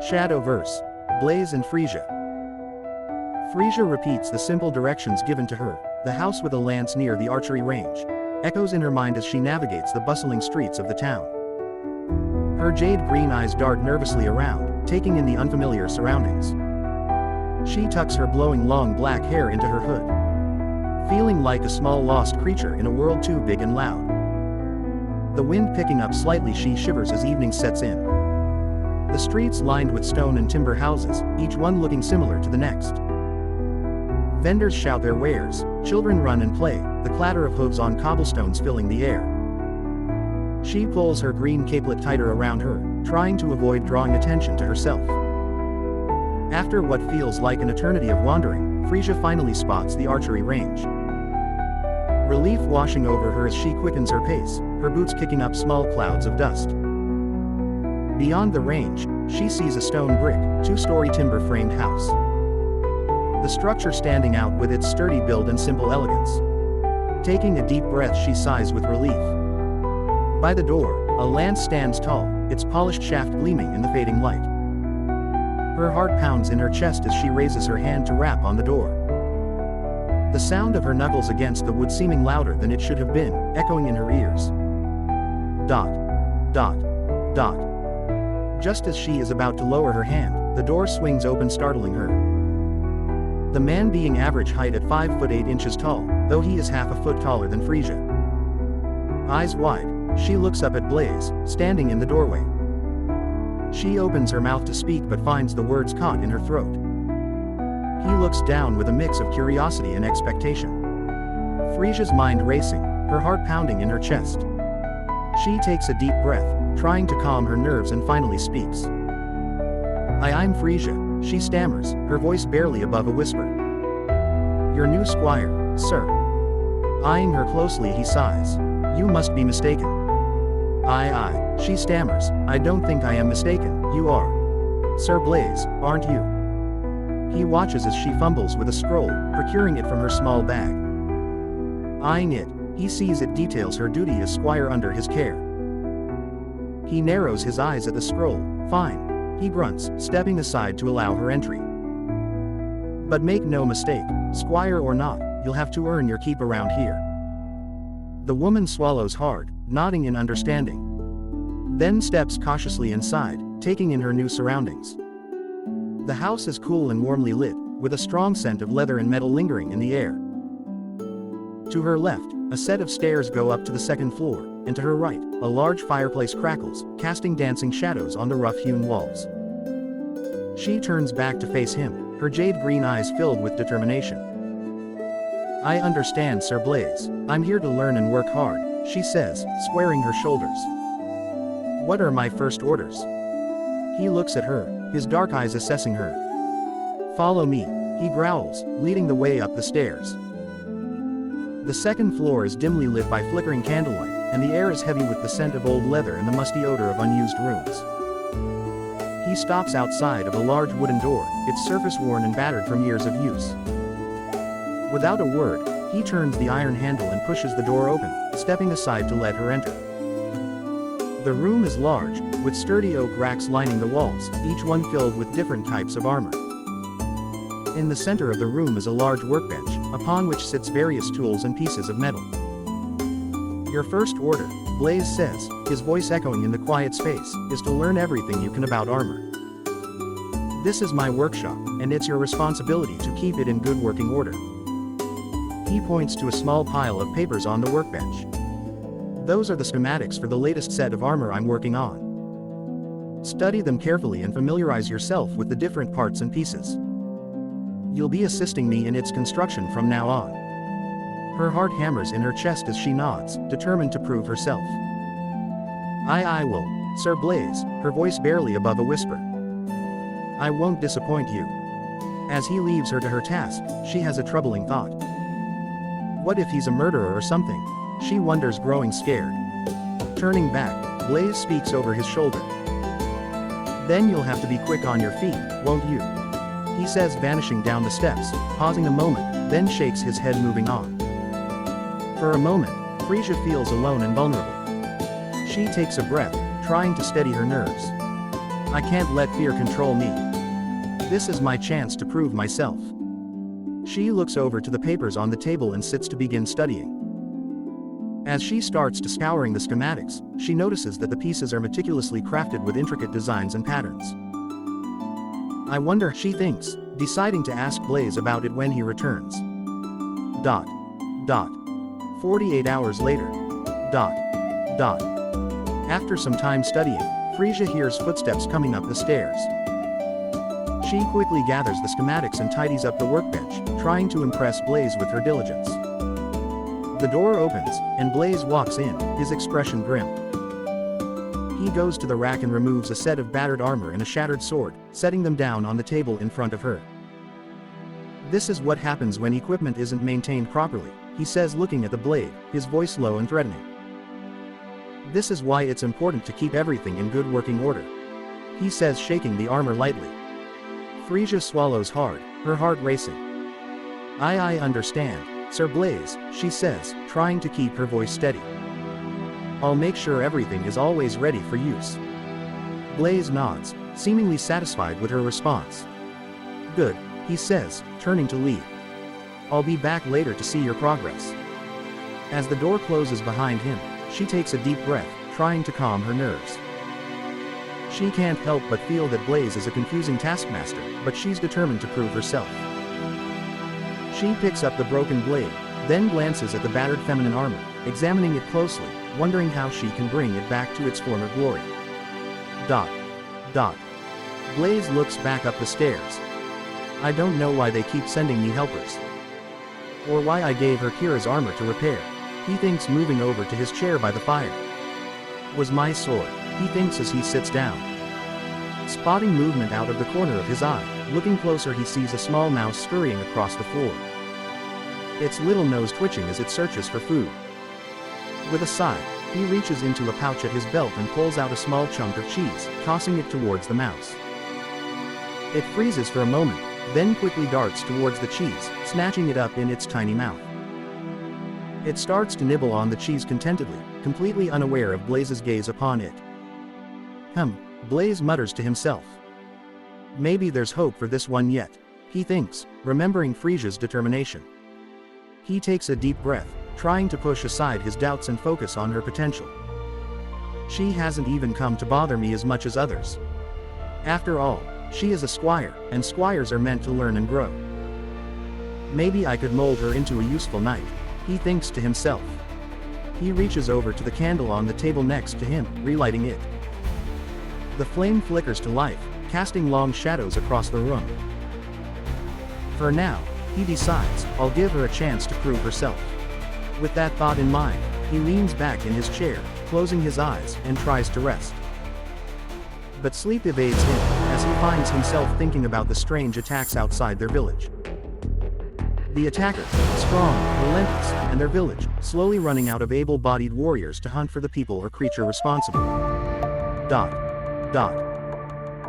Shadow verse. Blaze and Freesia. Freesia repeats the simple directions given to her. The house with a lance near the archery range echoes in her mind as she navigates the bustling streets of the town. Her jade green eyes dart nervously around, taking in the unfamiliar surroundings. She tucks her blowing long black hair into her hood, feeling like a small lost creature in a world too big and loud. The wind picking up slightly, she shivers as evening sets in. The streets lined with stone and timber houses, each one looking similar to the next. Vendors shout their wares, children run and play, the clatter of hooves on cobblestones filling the air. She pulls her green capelet tighter around her, trying to avoid drawing attention to herself. After what feels like an eternity of wandering, Freesia finally spots the archery range. Relief washing over her as she quickens her pace, her boots kicking up small clouds of dust. Beyond the range, she sees a stone brick, two-story timber-framed house. The structure standing out with its sturdy build and simple elegance. Taking a deep breath, she sighs with relief. By the door, a lance stands tall, its polished shaft gleaming in the fading light. Her heart pounds in her chest as she raises her hand to rap on the door. The sound of her knuckles against the wood seeming louder than it should have been, echoing in her ears. Dot. Dot. Dot. Just as she is about to lower her hand, the door swings open, startling her. The man, being average height at 5'8" tall, though he is half a foot taller than Freesia. Eyes wide, she looks up at Blaze, standing in the doorway. She opens her mouth to speak but finds the words caught in her throat. He looks down with a mix of curiosity and expectation. Freesia's mind racing, her heart pounding in her chest. She takes a deep breath, trying to calm her nerves, and finally speaks. I'm Freesia, she stammers, her voice barely above a whisper. Your new squire, sir. Eyeing her closely, he sighs. You must be mistaken. Aye, she stammers. I don't think I am mistaken, you are. Sir Blaze, aren't you? He watches as she fumbles with a scroll, procuring it from her small bag. Eyeing it, he sees it details her duty as squire under his care. He narrows his eyes at the scroll. Fine, he grunts, stepping aside to allow her entry. But make no mistake, squire or not, you'll have to earn your keep around here. The woman swallows hard, nodding in understanding. Then steps cautiously inside, taking in her new surroundings. The house is cool and warmly lit, with a strong scent of leather and metal lingering in the air. To her left, a set of stairs go up to the second floor, and to her right, a large fireplace crackles, casting dancing shadows on the rough-hewn walls. She turns back to face him, her jade green eyes filled with determination. I understand, Sir Blaze. I'm here to learn and work hard, she says, squaring her shoulders. What are my first orders? He looks at her, his dark eyes assessing her. Follow me, he growls, leading the way up the stairs. The second floor is dimly lit by flickering candlelight, and the air is heavy with the scent of old leather and the musty odor of unused rooms. He stops outside of a large wooden door, its surface worn and battered from years of use. Without a word, he turns the iron handle and pushes the door open, stepping aside to let her enter. The room is large, with sturdy oak racks lining the walls, each one filled with different types of armor. In the center of the room is a large workbench, upon which sits various tools and pieces of metal. Your first order, Blaze says, his voice echoing in the quiet space, is to learn everything you can about armor. This is my workshop, and it's your responsibility to keep it in good working order. He points to a small pile of papers on the workbench. Those are the schematics for the latest set of armor I'm working on. Study them carefully and familiarize yourself with the different parts and pieces. You'll be assisting me in its construction from now on. Her heart hammers in her chest as she nods, determined to prove herself. I will, Sir Blaze, her voice barely above a whisper. I won't disappoint you. As he leaves her to her task, she has a troubling thought. What if he's a murderer or something? She wonders, growing scared. Turning back, Blaze speaks over his shoulder. Then you'll have to be quick on your feet, won't you? He says, vanishing down the steps, pausing a moment, then shakes his head, moving on. For a moment, Freesia feels alone and vulnerable. She takes a breath, trying to steady her nerves. I can't let fear control me. This is my chance to prove myself. She looks over to the papers on the table and sits to begin studying. As she starts to scouring the schematics, she notices that the pieces are meticulously crafted with intricate designs and patterns. I wonder, she thinks, deciding to ask Blaze about it when he returns. 48 hours later. After some time studying, Freesia hears footsteps coming up the stairs. She quickly gathers the schematics and tidies up the workbench, trying to impress Blaze with her diligence. The door opens, and Blaze walks in, his expression grim. He goes to the rack and removes a set of battered armor and a shattered sword, setting them down on the table in front of her. This is what happens when equipment isn't maintained properly, he says, looking at the blade, his voice low and threatening. This is why it's important to keep everything in good working order, he says, shaking the armor lightly. Freesia swallows hard, her heart racing. I understand, Sir Blaze, she says, trying to keep her voice steady. I'll make sure everything is always ready for use. Blaze nods, seemingly satisfied with her response. Good, he says, turning to leave. I'll be back later to see your progress. As the door closes behind him, she takes a deep breath, trying to calm her nerves. She can't help but feel that Blaze is a confusing taskmaster, but she's determined to prove herself. She picks up the broken blade, then glances at the battered feminine armor, examining it closely, wondering how she can bring it back to its former glory. Blaze looks back up the stairs. I don't know why they keep sending me helpers. Or why I gave her Kira's armor to repair, he thinks, moving over to his chair by the fire. Was my sword, he thinks as he sits down. Spotting movement out of the corner of his eye, looking closer, he sees a small mouse scurrying across the floor. Its little nose twitching as it searches for food. With a sigh, he reaches into a pouch at his belt and pulls out a small chunk of cheese, tossing it towards the mouse. It freezes for a moment, then quickly darts towards the cheese, snatching it up in its tiny mouth. It starts to nibble on the cheese contentedly, completely unaware of Blaze's gaze upon it. Blaze mutters to himself. Maybe there's hope for this one yet, he thinks, remembering Freesia's determination. He takes a deep breath, trying to push aside his doubts and focus on her potential. She hasn't even come to bother me as much as others. After all, she is a squire, and squires are meant to learn and grow. Maybe I could mold her into a useful knight, he thinks to himself. He reaches over to the candle on the table next to him, relighting it. The flame flickers to life, casting long shadows across the room. For now, he decides, I'll give her a chance to prove herself. With that thought in mind, he leans back in his chair, closing his eyes, and tries to rest. But sleep evades him, as he finds himself thinking about the strange attacks outside their village. The attackers, strong, relentless, and their village, slowly running out of able-bodied warriors to hunt for the people or creature responsible.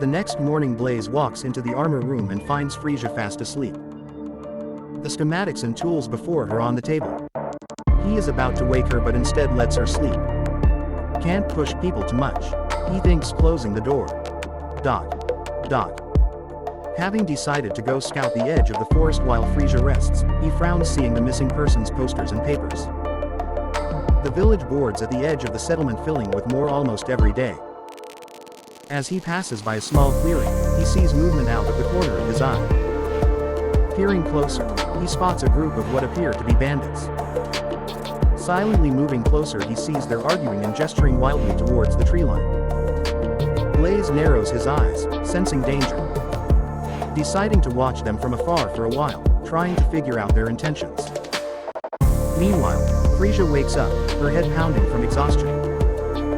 The next morning, Blaze walks into the armor room and finds Freesia fast asleep. The schematics and tools before her on the table. He is about to wake her but instead lets her sleep. Can't push people too much, he thinks, closing the door. Having decided to go scout the edge of the forest while Freesia rests, he frowns seeing the missing persons posters and papers. The village boards at the edge of the settlement filling with more almost every day. As he passes by a small clearing, he sees movement out of the corner of his eye. Peering closer, he spots a group of what appear to be bandits. Silently moving closer, he sees they're arguing and gesturing wildly towards the tree line. Blaze narrows his eyes, sensing danger. Deciding to watch them from afar for a while, trying to figure out their intentions. Meanwhile, Freesia wakes up, her head pounding from exhaustion.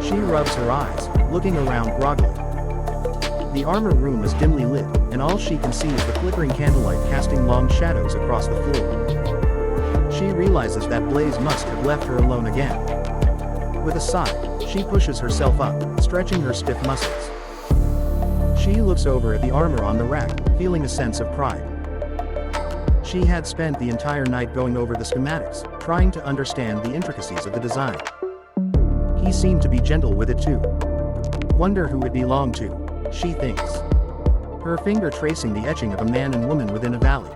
She rubs her eyes, looking around groggily. The armor room is dimly lit, and all she can see is the flickering candlelight casting long shadows across the floor. She realizes that Blaze must have left her alone again. With a sigh, she pushes herself up, stretching her stiff muscles. She looks over at the armor on the rack, feeling a sense of pride. She had spent the entire night going over the schematics, trying to understand the intricacies of the design. He seemed to be gentle with it too. Wonder who it belonged to. she thinks. Her finger tracing the etching of a man and woman within a valley.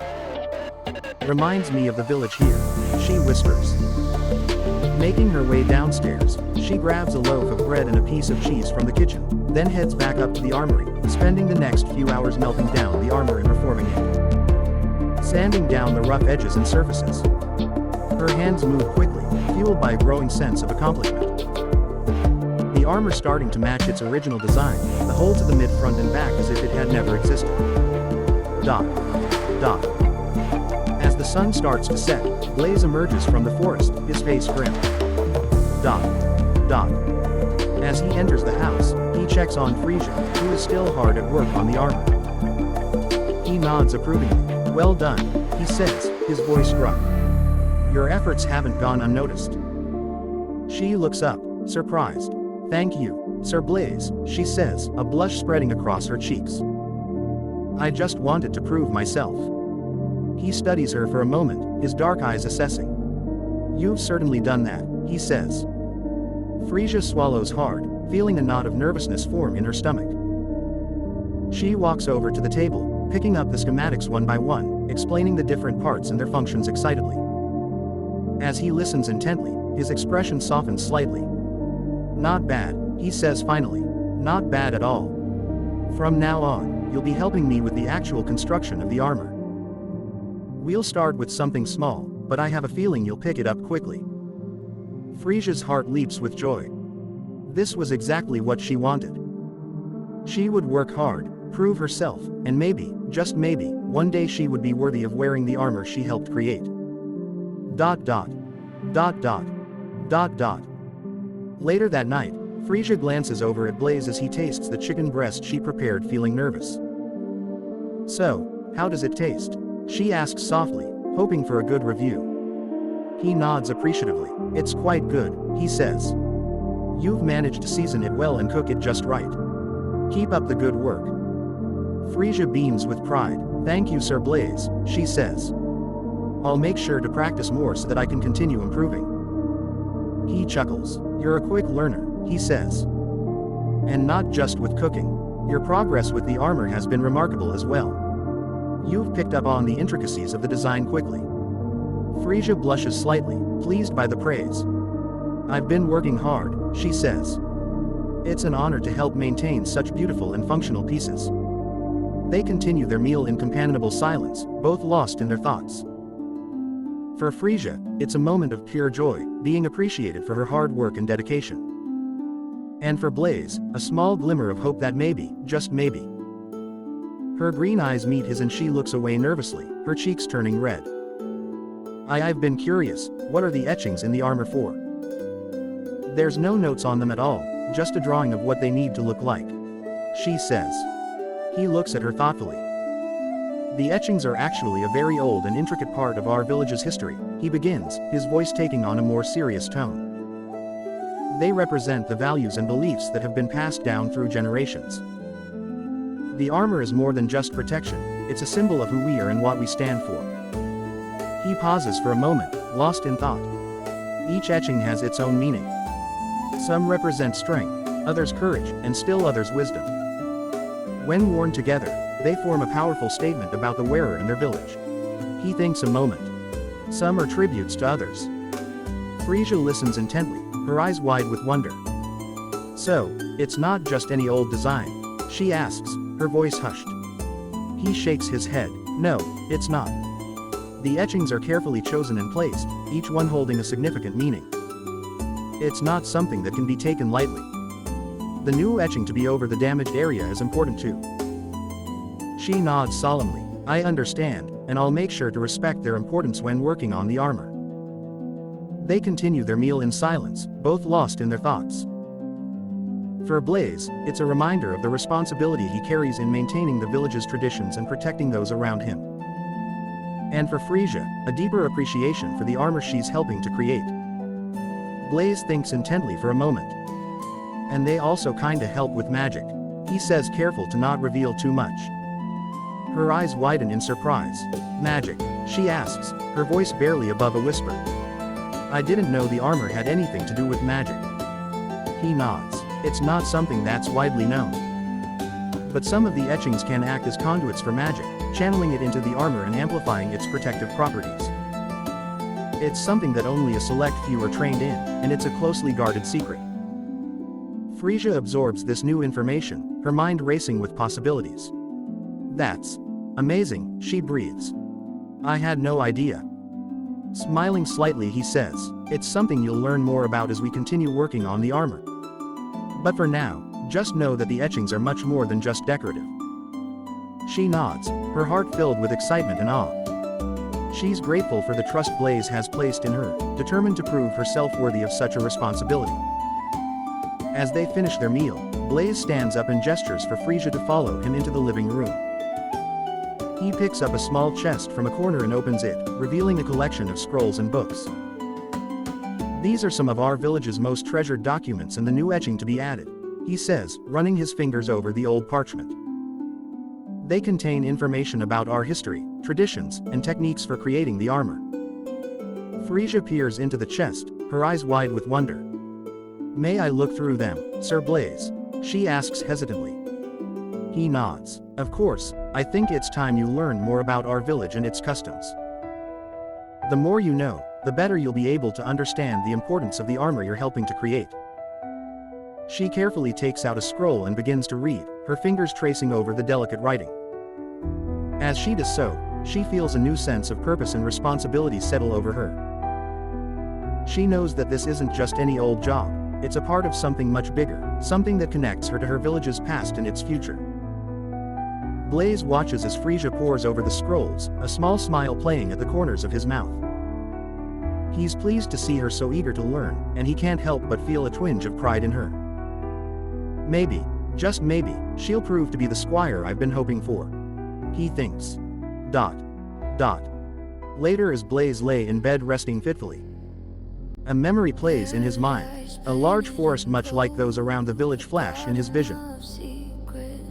Reminds me of the village here, she whispers. Making her way downstairs, she grabs a loaf of bread and a piece of cheese from the kitchen, then heads back up to the armory, spending the next few hours melting down the armor and reforming it. Sanding down the rough edges and surfaces. Her hands move quickly, fueled by a growing sense of accomplishment. The armor starting to match its original design, the hole to the mid-front and back as if it had never existed. Dot. Dot. As the sun starts to set, Blaze emerges from the forest, his face grim. Dot. Dot. As he enters the house, he checks on Freesia, who is still hard at work on the armor. He nods approvingly. Well done, he says, his voice gruff. Your efforts haven't gone unnoticed. She looks up, surprised. Thank you, Sir Blaze, she says, a blush spreading across her cheeks. I just wanted to prove myself. He studies her for a moment, his dark eyes assessing. You've certainly done that, he says. Freesia swallows hard, feeling a knot of nervousness form in her stomach. She walks over to the table, picking up the schematics one by one, explaining the different parts and their functions excitedly. As he listens intently, his expression softens slightly. Not bad, he says finally. Not bad at all. From now on, you'll be helping me with the actual construction of the armor. We'll start with something small, but I have a feeling you'll pick it up quickly. Freesia's heart leaps with joy. This was exactly what she wanted. She would work hard, prove herself, and maybe, just maybe, one day she would be worthy of wearing the armor she helped create. Dot dot. Dot dot. Dot dot. Later that night, Freesia glances over at Blaze as he tastes the chicken breast she prepared, feeling nervous. So, how does it taste? She asks softly, hoping for a good review. He nods appreciatively. It's quite good, he says. You've managed to season it well and cook it just right. Keep up the good work. Freesia beams with pride. Thank you, Sir Blaze, she says. I'll make sure to practice more so that I can continue improving. He chuckles. You're a quick learner, he says. And not just with cooking. Your progress with the armor has been remarkable as well. You've picked up on the intricacies of the design quickly. Freesia blushes slightly, pleased by the praise. I've been working hard, she says. It's an honor to help maintain such beautiful and functional pieces. They continue their meal in companionable silence, both lost in their thoughts. For Freesia, it's a moment of pure joy, being appreciated for her hard work and dedication. And for Blaze, a small glimmer of hope that maybe, just maybe. Her green eyes meet his and she looks away nervously, her cheeks turning red. I've been curious, what are the etchings in the armor for? There's no notes on them at all, just a drawing of what they need to look like. She says. He looks at her thoughtfully. The etchings are actually a very old and intricate part of our village's history, he begins, his voice taking on a more serious tone. They represent the values and beliefs that have been passed down through generations. The armor is more than just protection, it's a symbol of who we are and what we stand for. He pauses for a moment, lost in thought. Each etching has its own meaning. Some represent strength, others courage, and still others wisdom. When worn together, they form a powerful statement about the wearer and their village. He thinks a moment. Some are tributes to others. Freesia listens intently, her eyes wide with wonder. So, it's not just any old design? She asks, her voice hushed. He shakes his head. No, it's not. The etchings are carefully chosen and placed, each one holding a significant meaning. It's not something that can be taken lightly. The new etching to be over the damaged area is important too. She nods solemnly. I understand, and I'll make sure to respect their importance when working on the armor. They continue their meal in silence, both lost in their thoughts. For Blaze, it's a reminder of the responsibility he carries in maintaining the village's traditions and protecting those around him. And for Freesia, a deeper appreciation for the armor she's helping to create. Blaze thinks intently for a moment. And they also kinda help with magic, he says, careful to not reveal too much. Her eyes widen in surprise. Magic? She asks, her voice barely above a whisper. I didn't know the armor had anything to do with magic. He nods. It's not something that's widely known. But some of the etchings can act as conduits for magic, channeling it into the armor and amplifying its protective properties. It's something that only a select few are trained in, and it's a closely guarded secret. Freesia absorbs this new information, her mind racing with possibilities. That's amazing, she breathes. I had no idea. Smiling slightly, he says, it's something you'll learn more about as we continue working on the armor. But for now, just know that the etchings are much more than just decorative. She nods, her heart filled with excitement and awe. She's grateful for the trust Blaze has placed in her, determined to prove herself worthy of such a responsibility. As they finish their meal, Blaze stands up and gestures for Freesia to follow him into the living room. He picks up a small chest from a corner and opens it, revealing a collection of scrolls and books. These are some of our village's most treasured documents and the new etching to be added, he says, running his fingers over the old parchment. They contain information about our history, traditions, and techniques for creating the armor. Freesia peers into the chest, her eyes wide with wonder. May I look through them, Sir Blaze? She asks hesitantly. He nods. Of course, I think it's time you learn more about our village and its customs. The more you know, the better you'll be able to understand the importance of the armor you're helping to create. She carefully takes out a scroll and begins to read, her fingers tracing over the delicate writing. As she does so, she feels a new sense of purpose and responsibility settle over her. She knows that this isn't just any old job, it's a part of something much bigger, something that connects her to her village's past and its future. Blaze watches as Freesia pores over the scrolls, a small smile playing at the corners of his mouth. He's pleased to see her so eager to learn, and he can't help but feel a twinge of pride in her. Maybe, just maybe, she'll prove to be the squire I've been hoping for. He thinks. ... Later, as Blaze lay in bed resting fitfully, a memory plays in his mind. A large forest much like those around the village flash in his vision.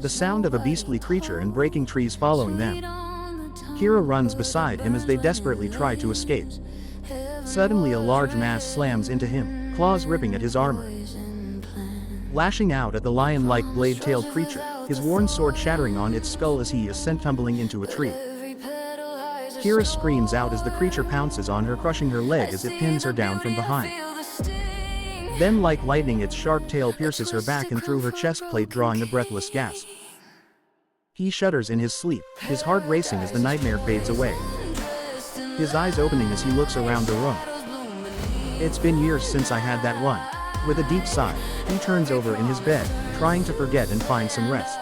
The sound of a beastly creature and breaking trees following them. Kira runs beside him as they desperately try to escape. Suddenly a large mass slams into him, claws ripping at his armor. Lashing out at the lion-like blade-tailed creature, his worn sword shattering on its skull as he is sent tumbling into a tree. Kira screams out as the creature pounces on her, crushing her leg as it pins her down from behind. Then like lightning its sharp tail pierces her back and through her chest plate, drawing a breathless gasp. He shudders in his sleep, his heart racing as the nightmare fades away. His eyes opening as he looks around the room. It's been years since I had that one. With a deep sigh, he turns over in his bed, trying to forget and find some rest.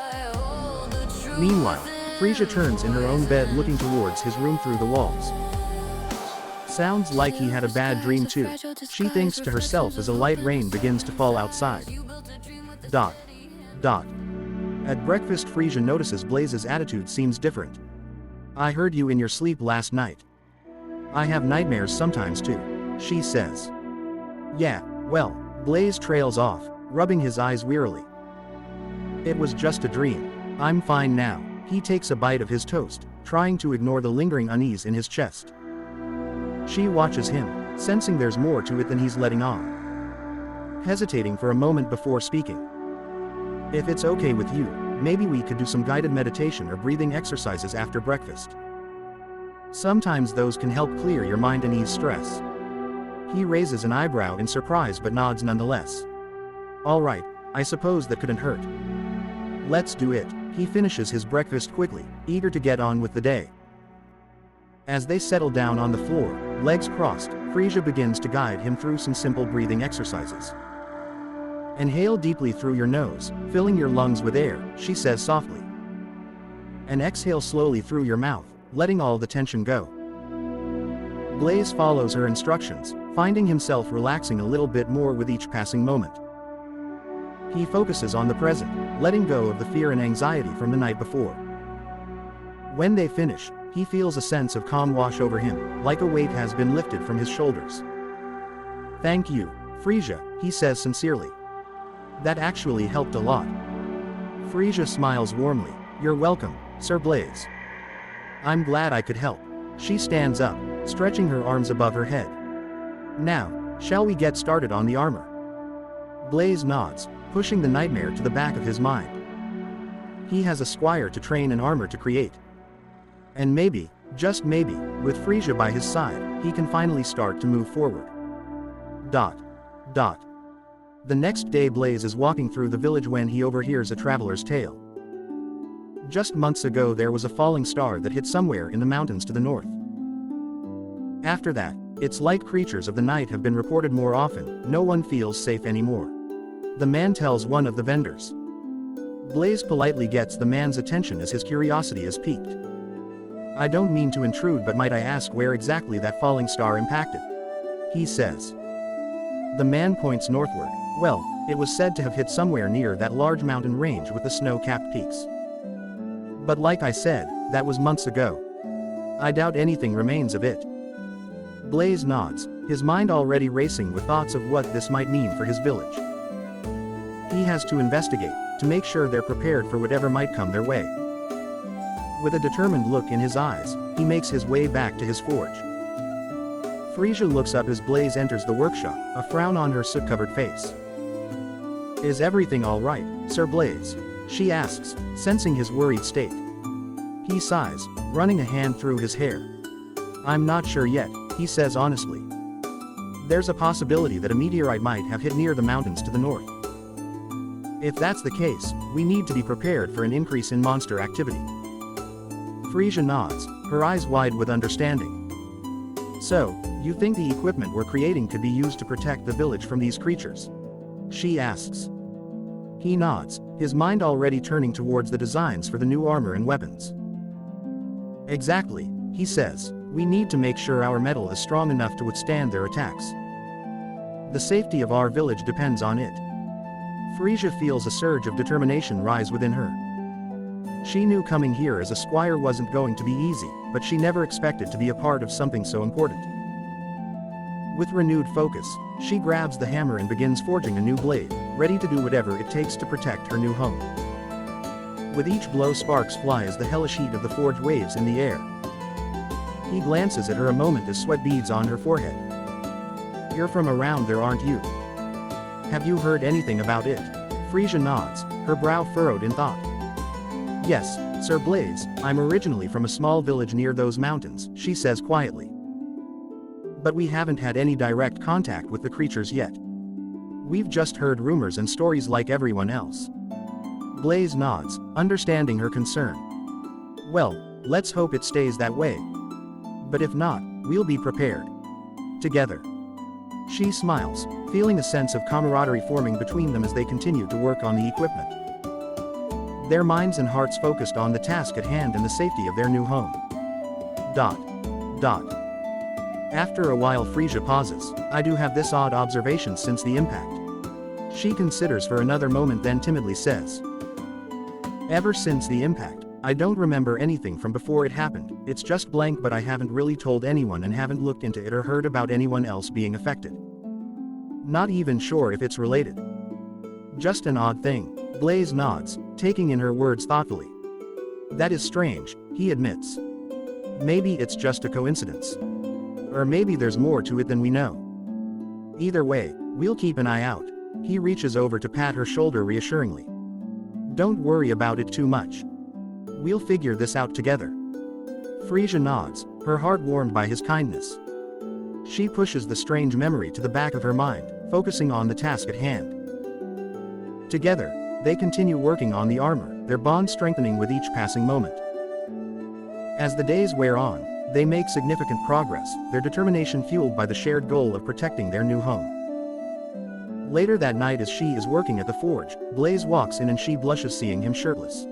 Meanwhile, Freesia turns in her own bed looking towards his room through the walls. Sounds like he had a bad dream too, she thinks to herself as a light rain begins to fall outside. At breakfast, Freesia notices Blaze's attitude seems different. I heard you in your sleep last night. I have nightmares sometimes too, she says. Yeah, well, Blaze trails off, rubbing his eyes wearily. It was just a dream. I'm fine now. He takes a bite of his toast, trying to ignore the lingering unease in his chest. She watches him, sensing there's more to it than he's letting on. Hesitating for a moment before speaking. If it's okay with you, maybe we could do some guided meditation or breathing exercises after breakfast. Sometimes those can help clear your mind and ease stress. He raises an eyebrow in surprise but nods nonetheless. All right, I suppose that couldn't hurt. Let's do it. He finishes his breakfast quickly, eager to get on with the day. As they settle down on the floor, legs crossed, Freesia begins to guide him through some simple breathing exercises. Inhale deeply through your nose, filling your lungs with air, she says softly. And exhale slowly through your mouth, letting all the tension go. Blaze follows her instructions, finding himself relaxing a little bit more with each passing moment. He focuses on the present, letting go of the fear and anxiety from the night before. When they finish, he feels a sense of calm wash over him, like a weight has been lifted from his shoulders. Thank you, Freesia, he says sincerely. That actually helped a lot. Freesia smiles warmly. You're welcome, Sir Blaze. I'm glad I could help. She stands up, stretching her arms above her head. Now, shall we get started on the armor? Blaze nods, pushing the nightmare to the back of his mind. He has a squire to train and armor to create. And maybe, just maybe, with Freesia by his side, he can finally start to move forward. Dot. Dot. The next day Blaze is walking through the village when he overhears a traveler's tale. Just months ago there was a falling star that hit somewhere in the mountains to the north. After that, its like creatures of the night have been reported more often. No one feels safe anymore. The man tells one of the vendors. Blaze politely gets the man's attention as his curiosity is piqued. I don't mean to intrude, but might I ask where exactly that falling star impacted? He says. The man points northward. Well, it was said to have hit somewhere near that large mountain range with the snow-capped peaks. But like I said, that was months ago. I doubt anything remains of it. Blaze nods, his mind already racing with thoughts of what this might mean for his village. He has to investigate, to make sure they're prepared for whatever might come their way. With a determined look in his eyes, he makes his way back to his forge. Freesia looks up as Blaze enters the workshop, a frown on her soot-covered face. Is everything all right, Sir Blaze? She asks, sensing his worried state. He sighs, running a hand through his hair. I'm not sure yet, he says honestly. There's a possibility that a meteorite might have hit near the mountains to the north. If that's the case, we need to be prepared for an increase in monster activity. Freesia nods, her eyes wide with understanding. So, you think the equipment we're creating could be used to protect the village from these creatures? She asks. He nods, his mind already turning towards the designs for the new armor and weapons. Exactly, he says, we need to make sure our metal is strong enough to withstand their attacks. The safety of our village depends on it. Freesia feels a surge of determination rise within her. She knew coming here as a squire wasn't going to be easy, but she never expected to be a part of something so important. With renewed focus, she grabs the hammer and begins forging a new blade, ready to do whatever it takes to protect her new home. With each blow sparks fly as the hellish heat of the forge waves in the air. He glances at her a moment as sweat beads on her forehead. You're from around there, aren't you? Have you heard anything about it? Freesia nods, her brow furrowed in thought. Yes, Sir Blaze, I'm originally from a small village near those mountains, she says quietly. But we haven't had any direct contact with the creatures yet. We've just heard rumors and stories like everyone else. Blaze nods, understanding her concern. Well, let's hope it stays that way. But if not, we'll be prepared. Together. She smiles, feeling a sense of camaraderie forming between them as they continue to work on the equipment. Their minds and hearts focused on the task at hand and the safety of their new home. Dot. Dot. After a while Freesia pauses. I do have this odd observation since the impact. She considers for another moment then timidly says. Ever since the impact, I don't remember anything from before it happened, it's just blank, but I haven't really told anyone and haven't looked into it or heard about anyone else being affected. Not even sure if it's related. Just an odd thing. Blaze nods, taking in her words thoughtfully. That is strange, he admits. Maybe it's just a coincidence. Or maybe there's more to it than we know. Either way, we'll keep an eye out. He reaches over to pat her shoulder reassuringly. Don't worry about it too much. We'll figure this out together. Freesia nods, her heart warmed by his kindness. She pushes the strange memory to the back of her mind, focusing on the task at hand. Together, they continue working on the armor, their bond strengthening with each passing moment. As the days wear on, they make significant progress, their determination fueled by the shared goal of protecting their new home. Later that night as she is working at the forge, Blaze walks in and she blushes seeing him shirtless.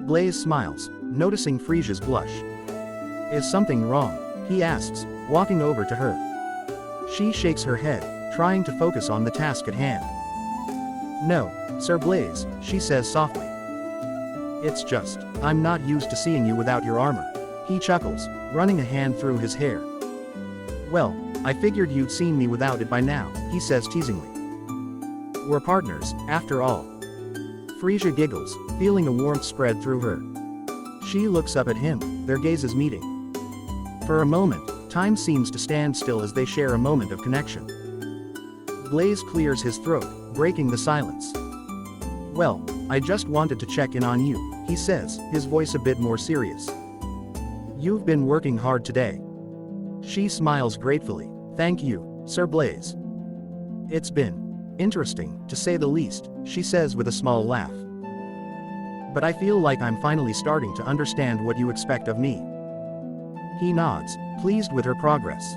Blaze smiles, noticing Freesia's blush. Is something wrong? He asks, walking over to her. She shakes her head, trying to focus on the task at hand. No, Sir Blaze, she says softly. It's just, I'm not used to seeing you without your armor. He chuckles, running a hand through his hair. Well, I figured you'd seen me without it by now, he says teasingly. We're partners, after all. Freesia giggles, feeling a warmth spread through her. She looks up at him, their gazes meeting. For a moment, time seems to stand still as they share a moment of connection. Blaze clears his throat, breaking the silence. Well, I just wanted to check in on you, he says, his voice a bit more serious. You've been working hard today. She smiles gratefully. Thank you, Sir Blaze. It's been interesting, to say the least, she says with a small laugh. But I feel like I'm finally starting to understand what you expect of me. He nods, pleased with her progress.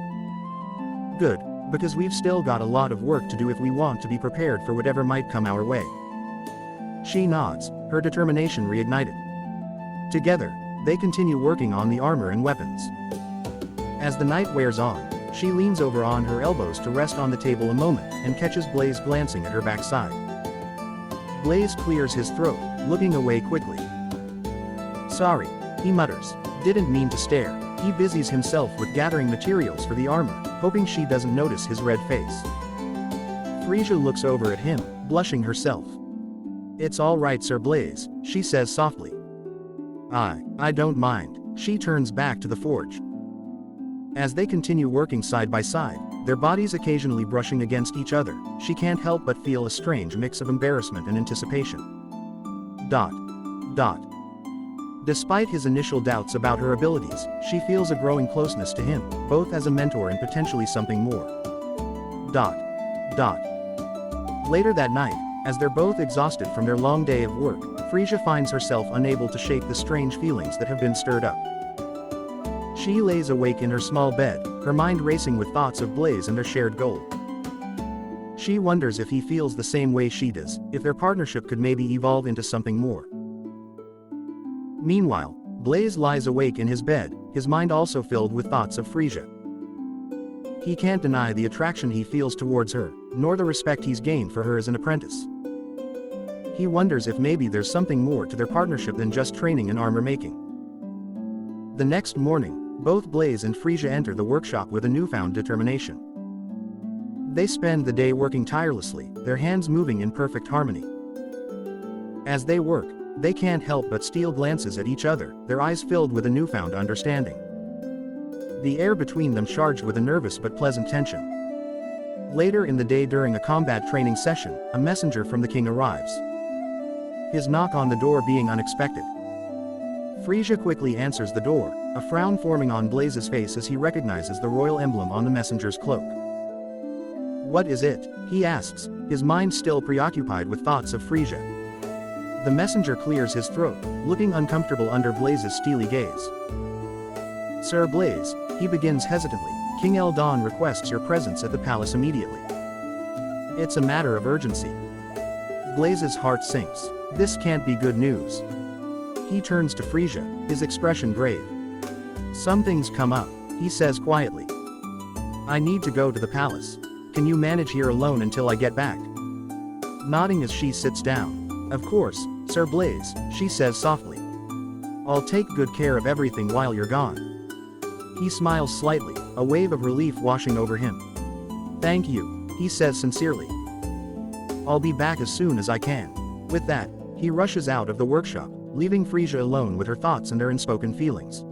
Good, because we've still got a lot of work to do if we want to be prepared for whatever might come our way. She nods, her determination reignited. Together, they continue working on the armor and weapons. As the night wears on, she leans over on her elbows to rest on the table a moment and catches Blaze glancing at her backside. Blaze clears his throat, looking away quickly. Sorry, he mutters. Didn't mean to stare. He busies himself with gathering materials for the armor, hoping she doesn't notice his red face. Freesia looks over at him, blushing herself. It's all right, Sir Blaze, she says softly. I don't mind. She turns back to the forge. As they continue working side by side, their bodies occasionally brushing against each other, she can't help but feel a strange mix of embarrassment and anticipation. Despite his initial doubts about her abilities, she feels a growing closeness to him, both as a mentor and potentially something more. Later that night, as they're both exhausted from their long day of work, Freesia finds herself unable to shake the strange feelings that have been stirred up. She lays awake in her small bed, her mind racing with thoughts of Blaze and their shared goal. She wonders if he feels the same way she does, if their partnership could maybe evolve into something more. Meanwhile, Blaze lies awake in his bed, his mind also filled with thoughts of Freesia. He can't deny the attraction he feels towards her, nor the respect he's gained for her as an apprentice. He wonders if maybe there's something more to their partnership than just training and armor making. The next morning, both Blaze and Freesia enter the workshop with a newfound determination. They spend the day working tirelessly, their hands moving in perfect harmony. As they work, they can't help but steal glances at each other, their eyes filled with a newfound understanding. The air between them charged with a nervous but pleasant tension. Later in the day during a combat training session, a messenger from the king arrives. His knock on the door being unexpected. Freesia quickly answers the door, a frown forming on Blaze's face as he recognizes the royal emblem on the messenger's cloak. What is it? He asks, his mind still preoccupied with thoughts of Freesia. The messenger clears his throat, looking uncomfortable under Blaze's steely gaze. Sir Blaze, he begins hesitantly, King Eldon requests your presence at the palace immediately. It's a matter of urgency. Blaze's heart sinks. This can't be good news. He turns to Freesia, his expression grave. Something's come up, he says quietly. I need to go to the palace. Can you manage here alone until I get back? Nodding as she sits down. Of course, Sir Blaze, she says softly. I'll take good care of everything while you're gone. He smiles slightly, a wave of relief washing over him. Thank you, he says sincerely. I'll be back as soon as I can. With that, he rushes out of the workshop, leaving Freesia alone with her thoughts and their unspoken feelings.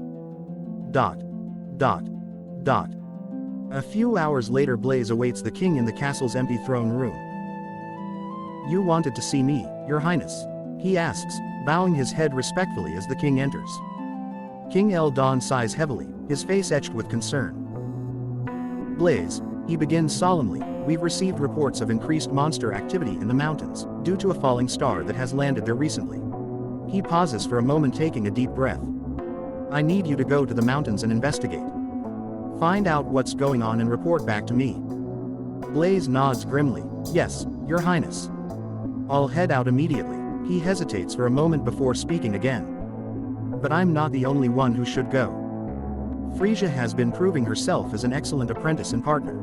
A few hours later, Blaze awaits the king in the castle's empty throne room. You wanted to see me, Your Highness? He asks, bowing his head respectfully as the king enters. King Eldon sighs heavily, his face etched with concern. Blaze, he begins solemnly, we've received reports of increased monster activity in the mountains, due to a falling star that has landed there recently. He pauses for a moment, taking a deep breath. I need you to go to the mountains and investigate. Find out what's going on and report back to me. Blaze nods grimly. Yes, Your Highness. I'll head out immediately. He hesitates for a moment before speaking again. But I'm not the only one who should go. Freesia has been proving herself as an excellent apprentice and partner.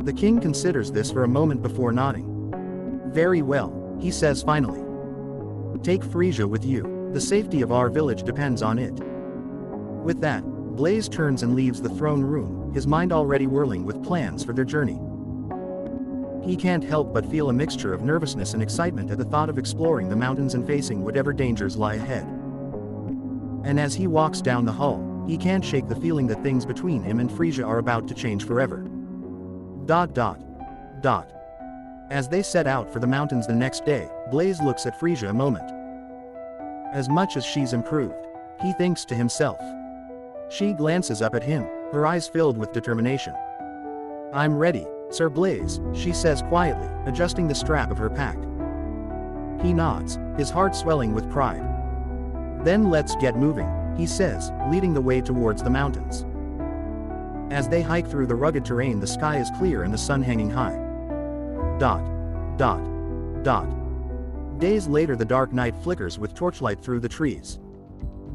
The king considers this for a moment before nodding. Very well, he says finally. Take Freesia with you. The safety of our village depends on it. With that, Blaze turns and leaves the throne room, his mind already whirling with plans for their journey. He can't help but feel a mixture of nervousness and excitement at the thought of exploring the mountains and facing whatever dangers lie ahead. And as he walks down the hall, he can't shake the feeling that things between him and Freesia are about to change forever. As they set out for the mountains the next day, Blaze looks at Freesia a moment. As much as she's improved, he thinks to himself. She glances up at him, her eyes filled with determination. "I'm ready, Sir Blaze," she says quietly, adjusting the strap of her pack. He nods, his heart swelling with pride. "Then let's get moving," he says, leading the way towards the mountains. As they hike through the rugged terrain, the sky is clear and the sun hanging high. Dot. Dot. Dot. Days later, the dark night flickers with torchlight through the trees.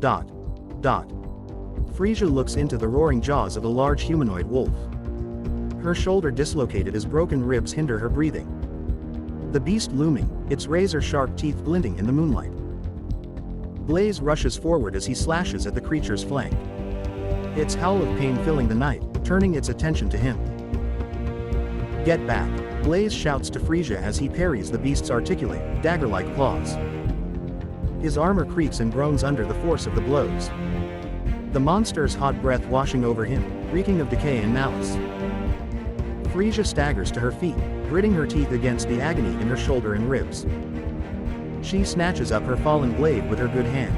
Dot. Dot. Freesia looks into the roaring jaws of a large humanoid wolf. Her shoulder dislocated as broken ribs hinder her breathing. The beast looming, its razor-sharp teeth glinting in the moonlight. Blaze rushes forward as he slashes at the creature's flank. Its howl of pain filling the night, turning its attention to him. "Get back," Blaze shouts to Freesia as he parries the beast's articulate, dagger-like claws. His armor creaks and groans under the force of the blows. The monster's hot breath washing over him, reeking of decay and malice. Freesia staggers to her feet, gritting her teeth against the agony in her shoulder and ribs. She snatches up her fallen blade with her good hand.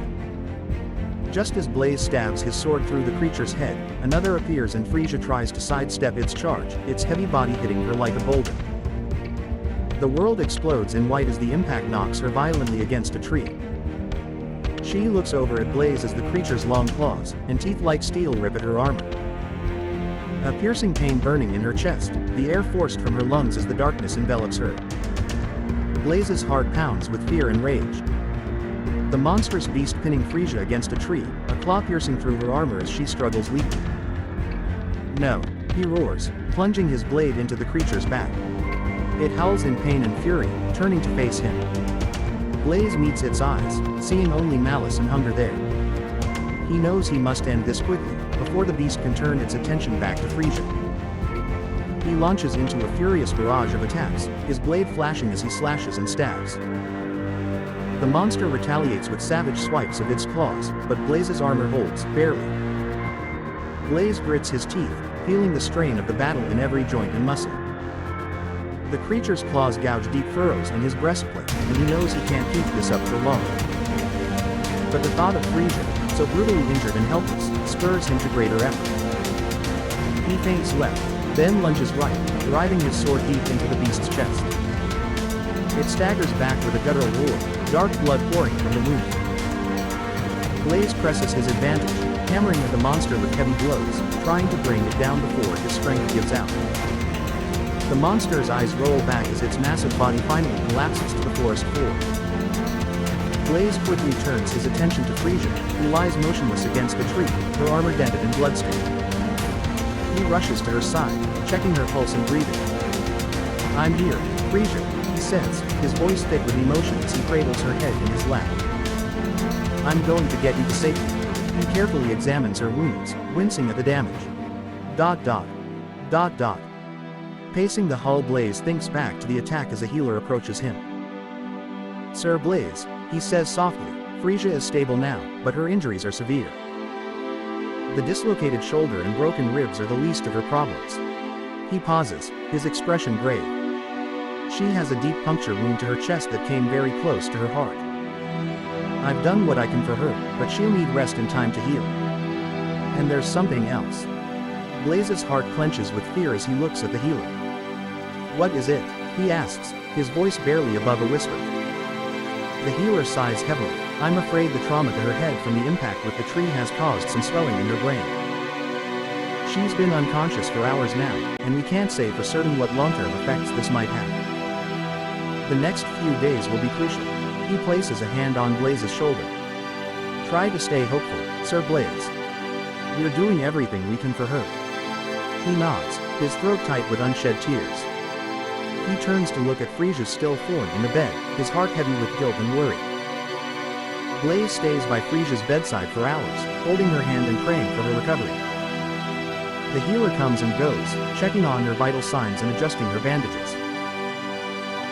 Just as Blaze stabs his sword through the creature's head, another appears and Freesia tries to sidestep its charge, its heavy body hitting her like a boulder. The world explodes in white as the impact knocks her violently against a tree. She looks over at Blaze as the creature's long claws and teeth like steel rip at her armor. A piercing pain burning in her chest, the air forced from her lungs as the darkness envelops her. Blaze's heart pounds with fear and rage. The monstrous beast pinning Freesia against a tree, a claw piercing through her armor as she struggles weakly. "No," he roars, plunging his blade into the creature's back. It howls in pain and fury, turning to face him. Blaze meets its eyes, seeing only malice and hunger there. He knows he must end this quickly, before the beast can turn its attention back to Freesia. He launches into a furious barrage of attacks, his blade flashing as he slashes and stabs. The monster retaliates with savage swipes of its claws, but Blaze's armor holds, barely. Blaze grits his teeth, feeling the strain of the battle in every joint and muscle. The creature's claws gouge deep furrows in his breastplate, and he knows he can't keep this up for long. But the thought of Freesia, so brutally injured and helpless, spurs him to greater effort. He feints left, then lunges right, driving his sword deep into the beast's chest. It staggers back with a guttural roar, dark blood pouring from the wound. Blaze presses his advantage, hammering at the monster with heavy blows, trying to bring it down before its strength gives out. The monster's eyes roll back as its massive body finally collapses to the forest floor. Blaze quickly turns his attention to Freesia, who lies motionless against the tree, her armor dented and bloodstained. He rushes to her side, checking her pulse and breathing. "I'm here, Freesia," he says, his voice thick with emotion as he cradles her head in his lap. "I'm going to get you to safety." He carefully examines her wounds, wincing at the damage. Dot dot. Dot dot. Pacing the hall, Blaze thinks back to the attack as a healer approaches him. "Sir Blaze," he says softly, "Freesia is stable now, but her injuries are severe. The dislocated shoulder and broken ribs are the least of her problems." He pauses, his expression grave. "She has a deep puncture wound to her chest that came very close to her heart. I've done what I can for her, but she'll need rest and time to heal. And there's something else." Blaze's heart clenches with fear as he looks at the healer. "What is it?" he asks, his voice barely above a whisper. The healer sighs heavily. "I'm afraid the trauma to her head from the impact with the tree has caused some swelling in her brain. She's been unconscious for hours now, and we can't say for certain what long-term effects this might have. The next few days will be crucial." He places a hand on Blaze's shoulder. "Try to stay hopeful, Sir Blaze. We're doing everything we can for her." He nods, his throat tight with unshed tears. He turns to look at Freesia's still form in the bed, his heart heavy with guilt and worry. Blaze stays by Freesia's bedside for hours, holding her hand and praying for her recovery. The healer comes and goes, checking on her vital signs and adjusting her bandages.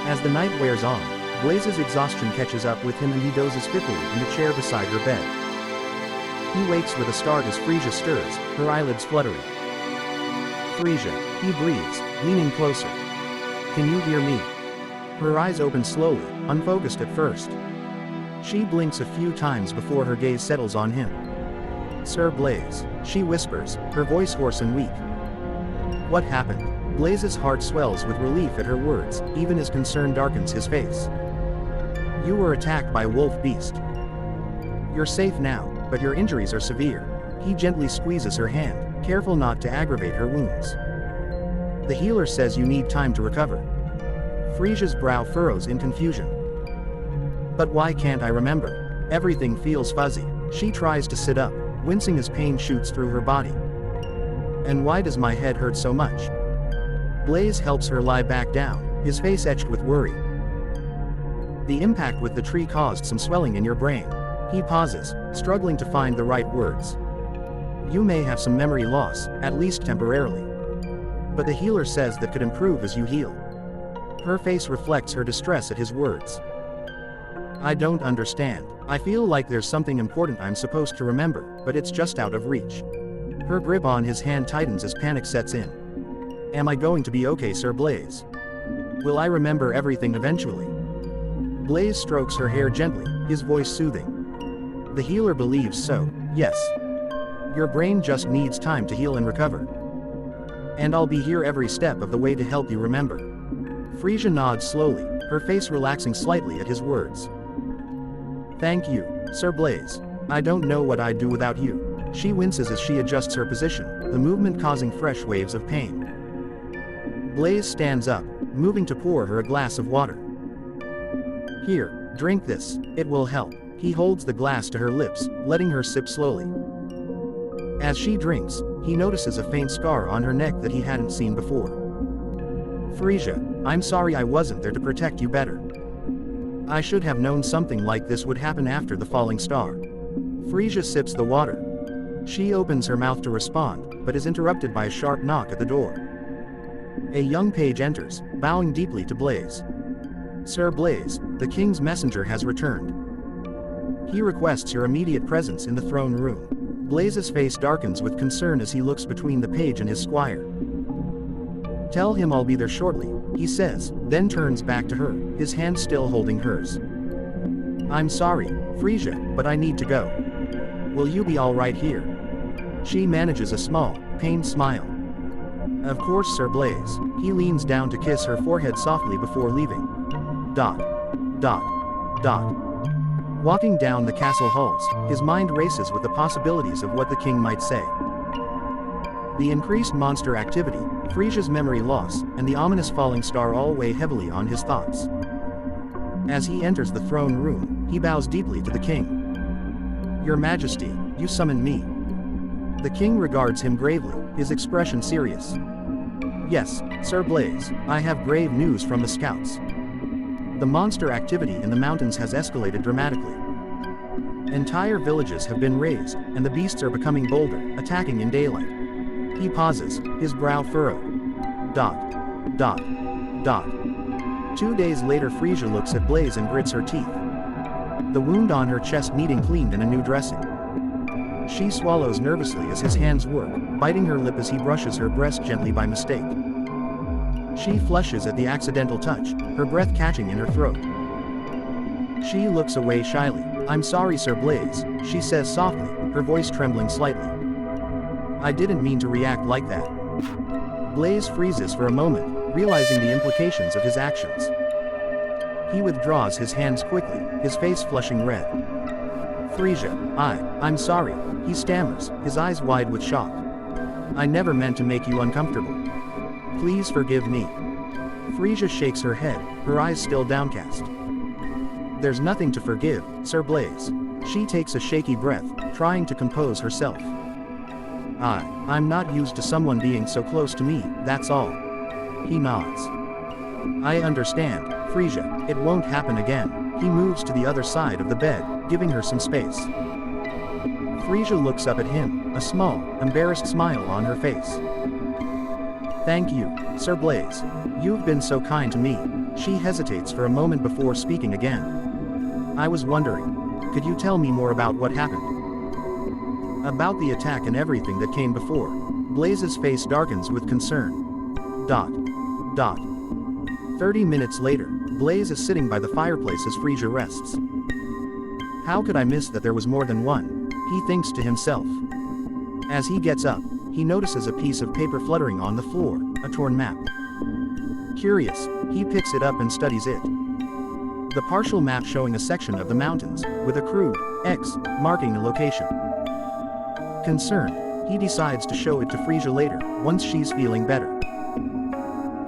As the night wears on, Blaze's exhaustion catches up with him and he dozes fitfully in the chair beside her bed. He wakes with a start as Freesia stirs, her eyelids fluttering. "Freesia," he breathes, leaning closer. "Can you hear me?" Her eyes open slowly, unfocused at first. She blinks a few times before her gaze settles on him. "Sir Blaze," she whispers, her voice hoarse and weak. "What happened?" Blaze's heart swells with relief at her words, even as concern darkens his face. "You were attacked by a wolf beast. You're safe now, but your injuries are severe." He gently squeezes her hand, careful not to aggravate her wounds. "The healer says you need time to recover." Freesia's brow furrows in confusion. "But why can't I remember? Everything feels fuzzy." She tries to sit up, wincing as pain shoots through her body. "And why does my head hurt so much?" Blaze helps her lie back down, his face etched with worry. "The impact with the tree caused some swelling in your brain." He pauses, struggling to find the right words. "You may have some memory loss, at least temporarily. But the healer says that could improve as you heal." Her face reflects her distress at his words. "I don't understand. I feel like there's something important I'm supposed to remember, but it's just out of reach." Her grip on his hand tightens as panic sets in. "Am I going to be okay, Sir Blaze? Will I remember everything eventually?" Blaze strokes her hair gently, his voice soothing. "The healer believes so, yes. Your brain just needs time to heal and recover. And I'll be here every step of the way to help you remember." Freesia nods slowly, her face relaxing slightly at his words. "Thank you, Sir Blaze. I don't know what I'd do without you." She winces as she adjusts her position, the movement causing fresh waves of pain. Blaze stands up, moving to pour her a glass of water. "Here, drink this, it will help." He holds the glass to her lips, letting her sip slowly. As she drinks, he notices a faint scar on her neck that he hadn't seen before. "Freesia, I'm sorry I wasn't there to protect you better. I should have known something like this would happen after the falling star." Freesia sips the water. She opens her mouth to respond, but is interrupted by a sharp knock at the door. A young page enters, bowing deeply to Blaze. "Sir Blaze, the king's messenger has returned. He requests your immediate presence in the throne room." Blaze's face darkens with concern as he looks between the page and his squire. "Tell him I'll be there shortly," he says, then turns back to her, his hand still holding hers. "I'm sorry, Freesia, but I need to go. Will you be all right here?" She manages a small, pained smile. "Of course, Sir Blaze." He leans down to kiss her forehead softly before leaving. Dot. Dot. Dot. Walking down the castle halls, his mind races with the possibilities of what the king might say. The increased monster activity, Freesia's memory loss, and the ominous falling star all weigh heavily on his thoughts. As he enters the throne room, he bows deeply to the king. "Your Majesty, you summoned me." The king regards him gravely, his expression serious. "Yes, Sir Blaze, I have grave news from the scouts. The monster activity in the mountains has escalated dramatically. Entire villages have been razed, and the beasts are becoming bolder, attacking in daylight." He pauses, his brow furrowed. Dot. Dot. Dot. 2 days later, Freesia looks at Blaze and grits her teeth. The wound on her chest needing cleaned and a new dressing. She swallows nervously as his hands work, biting her lip as he brushes her breast gently by mistake. She flushes at the accidental touch, her breath catching in her throat. She looks away shyly. "I'm sorry, Sir Blaze," she says softly, her voice trembling slightly. "I didn't mean to react like that." Blaze freezes for a moment, realizing the implications of his actions. He withdraws his hands quickly, his face flushing red. "Freesia, I'm sorry," he stammers, his eyes wide with shock. "I never meant to make you uncomfortable. Please forgive me." Freesia shakes her head, her eyes still downcast. "There's nothing to forgive, Sir Blaze." She takes a shaky breath, trying to compose herself. I'm not used to someone being so close to me, that's all." He nods. "I understand, Freesia, it won't happen again." He moves to the other side of the bed, giving her some space. Freesia looks up at him, a small, embarrassed smile on her face. "Thank you, Sir Blaze. You've been so kind to me." She hesitates for a moment before speaking again. "I was wondering, could you tell me more about what happened? About the attack and everything that came before." Blaze's face darkens with concern. Dot. Dot. 30 minutes later, Blaze is sitting by the fireplace as Freesia rests. How could I miss that there was more than one? He thinks to himself. As he gets up, he notices a piece of paper fluttering on the floor, a torn map. Curious, he picks it up and studies it. The partial map showing a section of the mountains, with a crude X marking the location. Concerned, he decides to show it to Freesia later, once she's feeling better.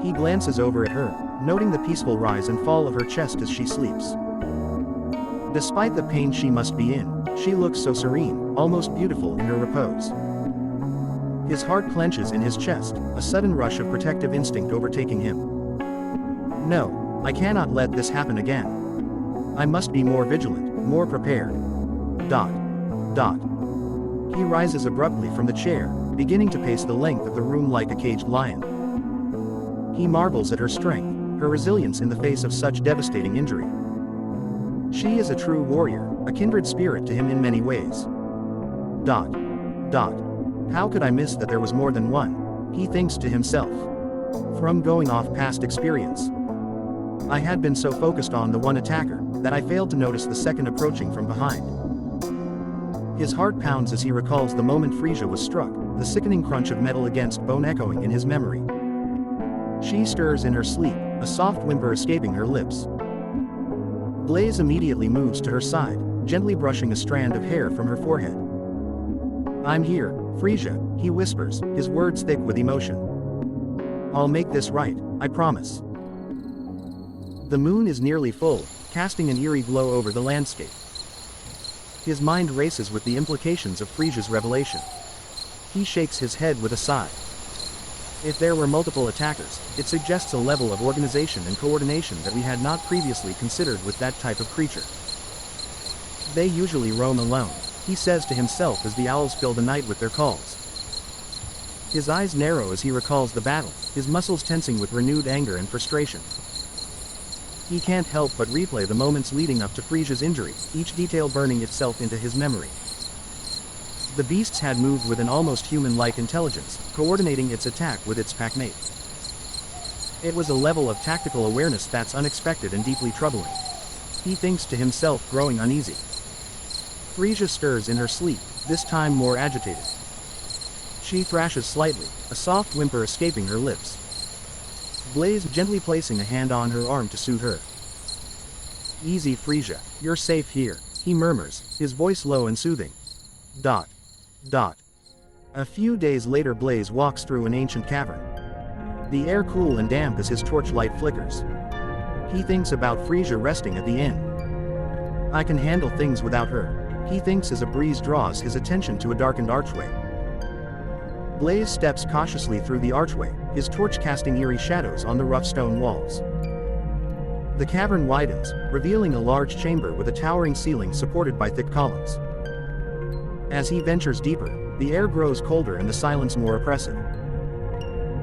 He glances over at her, noting the peaceful rise and fall of her chest as she sleeps. Despite the pain she must be in, she looks so serene, almost beautiful in her repose. His heart clenches in his chest, a sudden rush of protective instinct overtaking him. No, I cannot let this happen again. I must be more vigilant, more prepared. He rises abruptly from the chair, beginning to pace the length of the room like a caged lion. He marvels at her strength, her resilience in the face of such devastating injury. She is a true warrior, a kindred spirit to him in many ways. How could I miss that there was more than one? He thinks to himself. From going off past experience. I had been so focused on the one attacker, that I failed to notice the second approaching from behind. His heart pounds as he recalls the moment Freesia was struck, the sickening crunch of metal against bone echoing in his memory. She stirs in her sleep, a soft whimper escaping her lips. Blaze immediately moves to her side, gently brushing a strand of hair from her forehead. I'm here, Freesia, he whispers, his words thick with emotion. I'll make this right, I promise. The moon is nearly full, casting an eerie glow over the landscape. His mind races with the implications of Freesia's revelation. He shakes his head with a sigh. If there were multiple attackers, it suggests a level of organization and coordination that we had not previously considered with that type of creature. They usually roam alone, he says to himself as the owls fill the night with their calls. His eyes narrow as he recalls the battle, his muscles tensing with renewed anger and frustration. He can't help but replay the moments leading up to Freesia's injury, each detail burning itself into his memory. The beasts had moved with an almost human-like intelligence, coordinating its attack with its packmate. It was a level of tactical awareness that's unexpected and deeply troubling. He thinks to himself, growing uneasy. Freesia stirs in her sleep, this time more agitated. She thrashes slightly, a soft whimper escaping her lips. Blaze gently placing a hand on her arm to soothe her. Easy, Freesia, you're safe here, he murmurs, his voice low and soothing. A few days later, Blaze walks through an ancient cavern. The air cool and damp as his torchlight flickers. He thinks about Freesia resting at the inn. I can handle things without her, he thinks as a breeze draws his attention to a darkened archway. Blaze steps cautiously through the archway, his torch casting eerie shadows on the rough stone walls. The cavern widens, revealing a large chamber with a towering ceiling supported by thick columns. As he ventures deeper, the air grows colder and the silence more oppressive.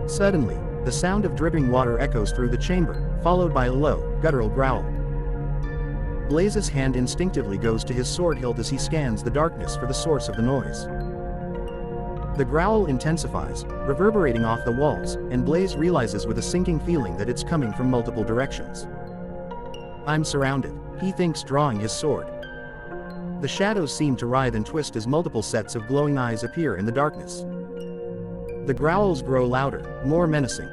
Suddenly, the sound of dripping water echoes through the chamber, followed by a low, guttural growl. Blaze's hand instinctively goes to his sword hilt as he scans the darkness for the source of the noise. The growl intensifies, reverberating off the walls, and Blaze realizes with a sinking feeling that it's coming from multiple directions. I'm surrounded, he thinks, drawing his sword. The shadows seem to writhe and twist as multiple sets of glowing eyes appear in the darkness. The growls grow louder, more menacing.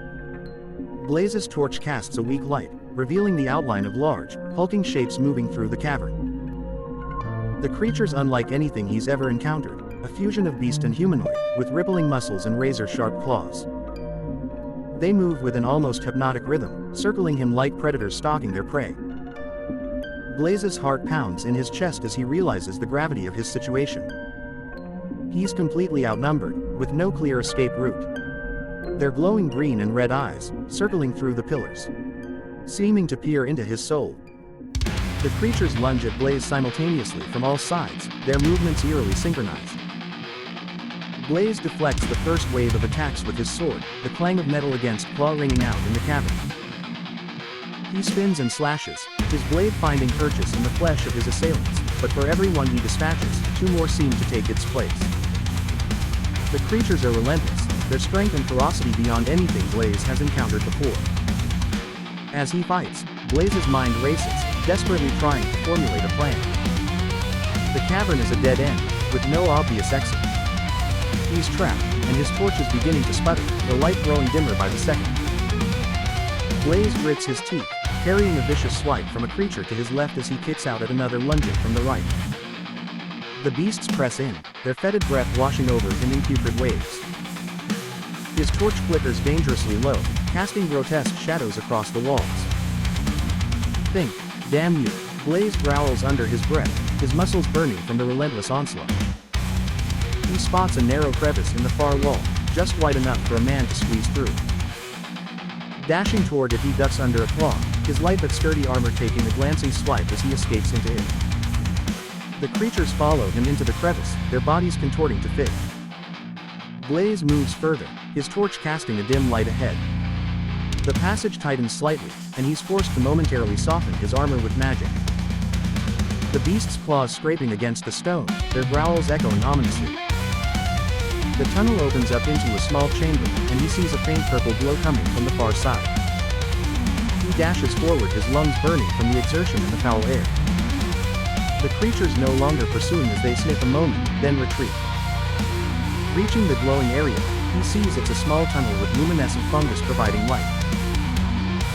Blaze's torch casts a weak light, revealing the outline of large, hulking shapes moving through the cavern. The creature's unlike anything he's ever encountered, a fusion of beast and humanoid, with rippling muscles and razor-sharp claws. They move with an almost hypnotic rhythm, circling him like predators stalking their prey. Blaze's heart pounds in his chest as he realizes the gravity of his situation. He's completely outnumbered, with no clear escape route. Their glowing green and red eyes, circling through the pillars, seeming to peer into his soul. The creatures lunge at Blaze simultaneously from all sides, their movements eerily synchronized. Blaze deflects the first wave of attacks with his sword, the clang of metal against claw ringing out in the cavern. He spins and slashes, his blade finding purchase in the flesh of his assailants, but for every one he dispatches, two more seem to take its place. The creatures are relentless, their strength and ferocity beyond anything Blaze has encountered before. As he fights, Blaze's mind races, desperately trying to formulate a plan. The cavern is a dead end, with no obvious exit. He's trapped, and his torch is beginning to sputter, the light growing dimmer by the second. Blaze grits his teeth, parrying a vicious swipe from a creature to his left as he kicks out at another lunging from the right. The beasts press in, their fetid breath washing over him in putrid waves. His torch flickers dangerously low, casting grotesque shadows across the walls. Think, damn you, Blaze growls under his breath, his muscles burning from the relentless onslaught. He spots a narrow crevice in the far wall, just wide enough for a man to squeeze through. Dashing toward it, he ducks under a claw, his light but sturdy armor taking a glancing swipe as he escapes into it. The creatures follow him into the crevice, their bodies contorting to fit. Blaze moves further, his torch casting a dim light ahead. The passage tightens slightly, and he's forced to momentarily soften his armor with magic. The beast's claws scraping against the stone, their growls echoing ominously. The tunnel opens up into a small chamber, and he sees a faint purple glow coming from the far side. He dashes forward, his lungs burning from the exertion in the foul air. The creatures no longer pursuing as they sniff a moment, then retreat. Reaching the glowing area, he sees it's a small tunnel with luminescent fungus providing light.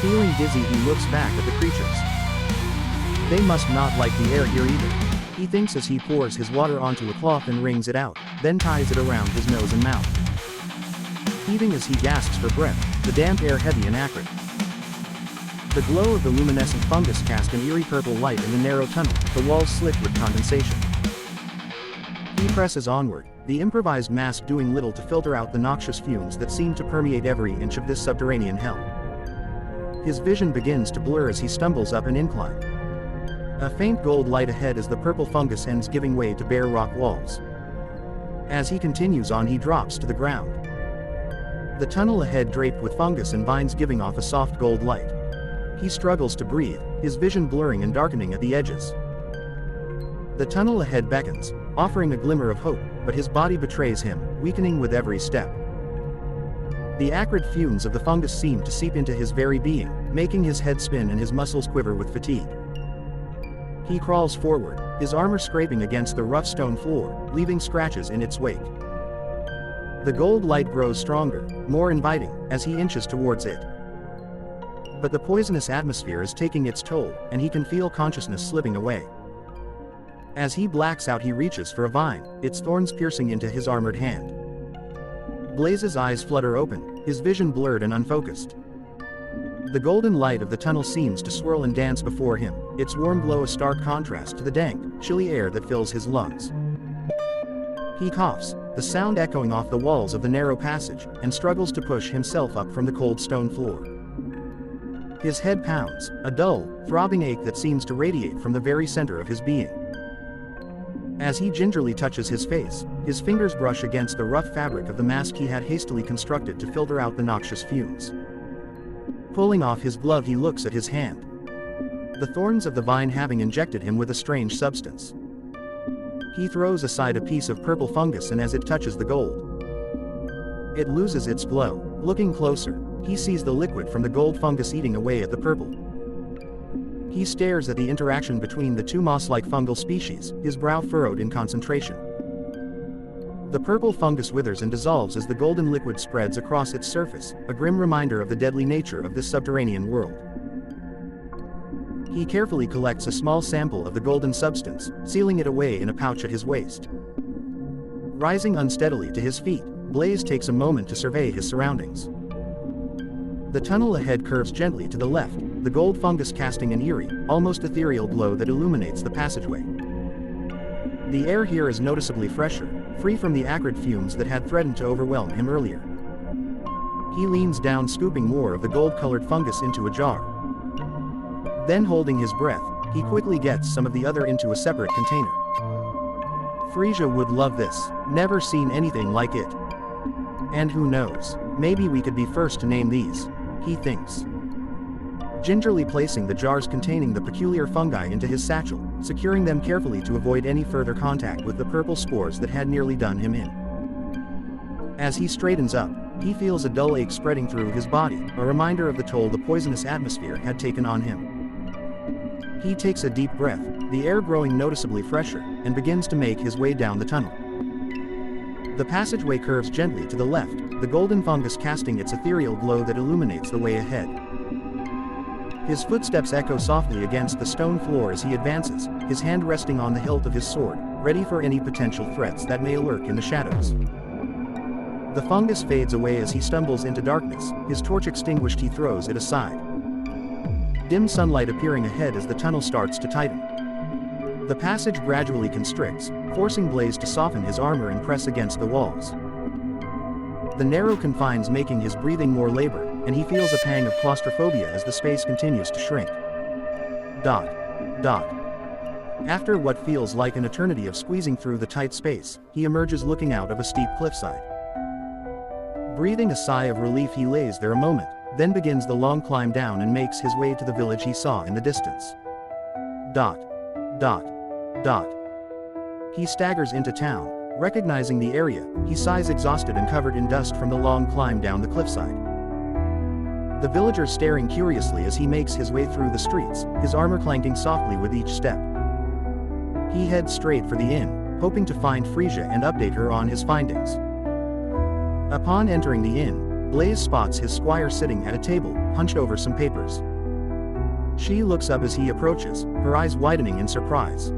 Feeling dizzy, he looks back at the creatures. They must not like the air here either. He thinks as he pours his water onto a cloth and wrings it out, then ties it around his nose and mouth. Heaving as he gasps for breath, the damp air heavy and acrid. The glow of the luminescent fungus cast an eerie purple light in the narrow tunnel, the walls slick with condensation. He presses onward, the improvised mask doing little to filter out the noxious fumes that seem to permeate every inch of this subterranean hell. His vision begins to blur as he stumbles up an incline. A faint gold light ahead as the purple fungus ends giving way to bare rock walls. As he continues on, he drops to the ground. The tunnel ahead draped with fungus and vines giving off a soft gold light. He struggles to breathe, his vision blurring and darkening at the edges. The tunnel ahead beckons, offering a glimmer of hope, but his body betrays him, weakening with every step. The acrid fumes of the fungus seem to seep into his very being, making his head spin and his muscles quiver with fatigue. He crawls forward, his armor scraping against the rough stone floor, leaving scratches in its wake. The gold light grows stronger, more inviting, as he inches towards it. But the poisonous atmosphere is taking its toll, and he can feel consciousness slipping away. As he blacks out, he reaches for a vine, its thorns piercing into his armored hand. Blaze's eyes flutter open, his vision blurred and unfocused. The golden light of the tunnel seems to swirl and dance before him, its warm glow a stark contrast to the dank, chilly air that fills his lungs. He coughs, the sound echoing off the walls of the narrow passage, and struggles to push himself up from the cold stone floor. His head pounds, a dull, throbbing ache that seems to radiate from the very center of his being. As he gingerly touches his face, his fingers brush against the rough fabric of the mask he had hastily constructed to filter out the noxious fumes. Pulling off his glove, he looks at his hand. The thorns of the vine having injected him with a strange substance. He throws aside a piece of purple fungus, and as it touches the gold, it loses its glow. Looking closer, he sees the liquid from the gold fungus eating away at the purple. He stares at the interaction between the two moss-like fungal species, his brow furrowed in concentration. The purple fungus withers and dissolves as the golden liquid spreads across its surface, a grim reminder of the deadly nature of this subterranean world. He carefully collects a small sample of the golden substance, sealing it away in a pouch at his waist. Rising unsteadily to his feet, Blaze takes a moment to survey his surroundings. The tunnel ahead curves gently to the left, the gold fungus casting an eerie, almost ethereal glow that illuminates the passageway. The air here is noticeably fresher, free from the acrid fumes that had threatened to overwhelm him earlier. He leans down, scooping more of the gold-colored fungus into a jar. Then, holding his breath, he quickly gets some of the other into a separate container. Freesia would love this, never seen anything like it. And who knows, maybe we could be first to name these, he thinks. Gingerly placing the jars containing the peculiar fungi into his satchel, securing them carefully to avoid any further contact with the purple spores that had nearly done him in. As he straightens up, he feels a dull ache spreading through his body, a reminder of the toll the poisonous atmosphere had taken on him. He takes a deep breath, the air growing noticeably fresher, and begins to make his way down the tunnel. The passageway curves gently to the left, the golden fungus casting its ethereal glow that illuminates the way ahead. His footsteps echo softly against the stone floor as he advances, his hand resting on the hilt of his sword, ready for any potential threats that may lurk in the shadows. The fungus fades away as he stumbles into darkness, his torch extinguished he throws it aside. Dim sunlight appearing ahead as the tunnel starts to tighten. The passage gradually constricts, forcing Blaze to soften his armor and press against the walls. The narrow confines making his breathing more labored, and he feels a pang of claustrophobia as the space continues to shrink. Dot. Dot. After what feels like an eternity of squeezing through the tight space, he emerges looking out of a steep cliffside. Breathing a sigh of relief, he lays there a moment, then begins the long climb down and makes his way to the village he saw in the distance. Dot. Dot. Dot. He staggers into town. Recognizing the area, he sighs exhausted and covered in dust from the long climb down the cliffside. The villagers staring curiously as he makes his way through the streets, his armor clanking softly with each step. He heads straight for the inn, hoping to find Freesia and update her on his findings. Upon entering the inn, Blaze spots his squire sitting at a table, hunched over some papers. She looks up as he approaches, her eyes widening in surprise.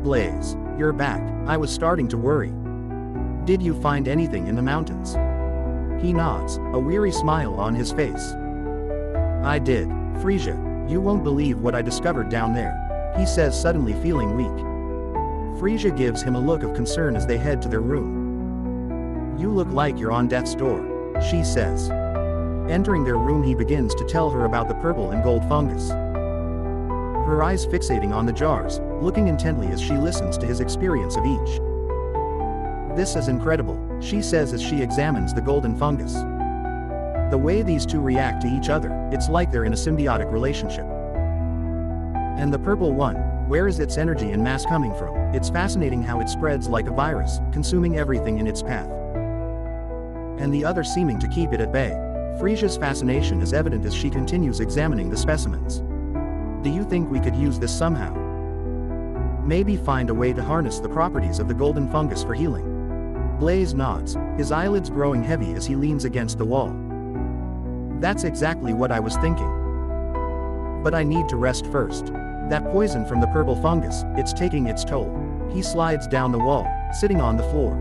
Blaze, you're back. I was starting to worry. Did you find anything in the mountains? He nods, a weary smile on his face. I did, Freesia, you won't believe what I discovered down there, he says, suddenly feeling weak. Freesia gives him a look of concern as they head to their room. You look like you're on death's door, she says. Entering their room, he begins to tell her about the purple and gold fungus. Her eyes fixating on the jars, looking intently as she listens to his experience of each. This is incredible, she says as she examines the golden fungus. The way these two react to each other, it's like they're in a symbiotic relationship. And the purple one, where is its energy and mass coming from? It's fascinating how it spreads like a virus, consuming everything in its path. And the other seeming to keep it at bay. Freesia's fascination is evident as she continues examining the specimens. Do you think we could use this somehow? Maybe find a way to harness the properties of the golden fungus for healing. Blaze nods, his eyelids growing heavy as he leans against the wall. That's exactly what I was thinking. But I need to rest first. That poison from the purple fungus, it's taking its toll. He slides down the wall, sitting on the floor.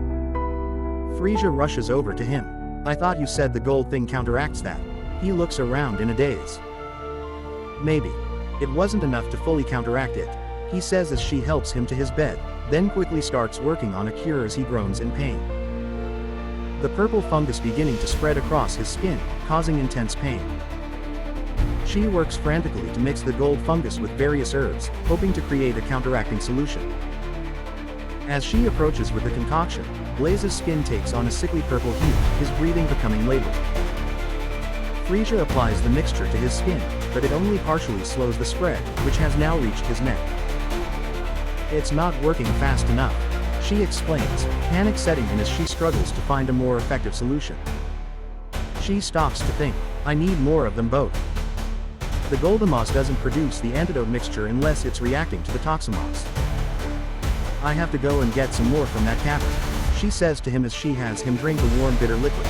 Freesia rushes over to him. I thought you said the gold thing counteracts that. He looks around in a daze. Maybe. It wasn't enough to fully counteract it, he says as she helps him to his bed, then quickly starts working on a cure as he groans in pain. The purple fungus beginning to spread across his skin, causing intense pain. She works frantically to mix the gold fungus with various herbs, hoping to create a counteracting solution. As she approaches with the concoction, Blaze's skin takes on a sickly purple hue, his breathing becoming labored. Freesia applies the mixture to his skin, but it only partially slows the spread, which has now reached his neck. It's not working fast enough, she explains, panic setting in as she struggles to find a more effective solution. She stops to think, I need more of them both. The Goldamoss doesn't produce the antidote mixture unless it's reacting to the Toxamoss. I have to go and get some more from that cavern, she says to him as she has him drink the warm bitter liquid.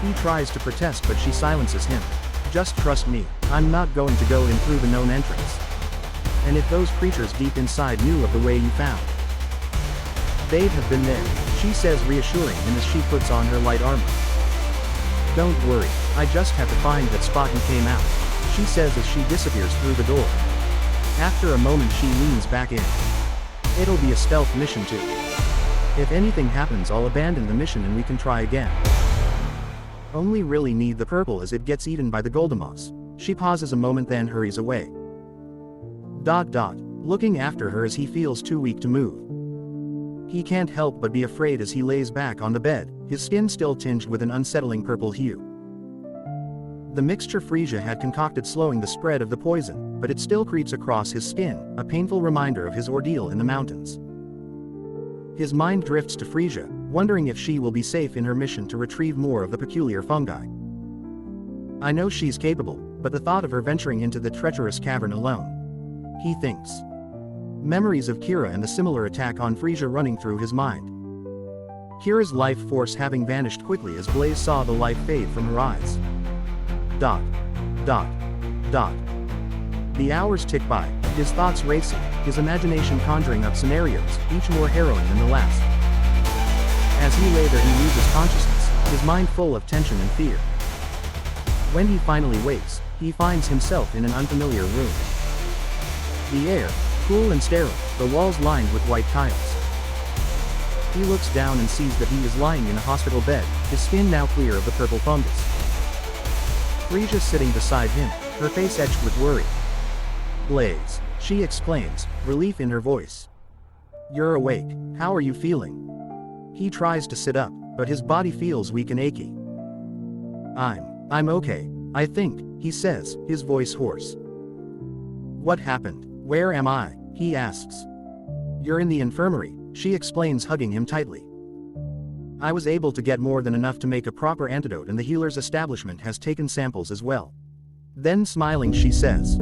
He tries to protest, but she silences him. Just trust me, I'm not going to go in through the known entrance. And if those creatures deep inside knew of the way you found, they'd have been there, she says, reassuring him as she puts on her light armor. Don't worry, I just have to find that spot you came out, she says as she disappears through the door. After a moment she leans back in. It'll be a stealth mission too. If anything happens, I'll abandon the mission and we can try again. Only really need the purple as it gets eaten by the Goldamoss. She pauses a moment then hurries away. Looking after her as he feels too weak to move. He can't help but be afraid as he lays back on the bed, his skin still tinged with an unsettling purple hue. The mixture Freesia had concocted slowing the spread of the poison, but it still creeps across his skin, a painful reminder of his ordeal in the mountains. His mind drifts to Freesia, wondering if she will be safe in her mission to retrieve more of the peculiar fungi. I know she's capable, but the thought of her venturing into the treacherous cavern alone. He thinks. Memories of Kira and the similar attack on Freesia running through his mind. Kira's life force having vanished quickly as Blaze saw the light fade from her eyes. Dot. Dot. Dot. The hours tick by, his thoughts racing, his imagination conjuring up scenarios, each more harrowing than the last. As he lay there he loses consciousness, his mind full of tension and fear. When he finally wakes, he finds himself in an unfamiliar room. The air, cool and sterile, the walls lined with white tiles. He looks down and sees that he is lying in a hospital bed, his skin now clear of the purple fungus. Freesia sitting beside him, her face etched with worry. Blaze, she exclaims, relief in her voice. You're awake, how are you feeling? He tries to sit up, but his body feels weak and achy. I'm okay, I think, he says, his voice hoarse. What happened? Where am I? He asks. You're in the infirmary, she explains, hugging him tightly. I was able to get more than enough to make a proper antidote and the healer's establishment has taken samples as well. Then smiling she says.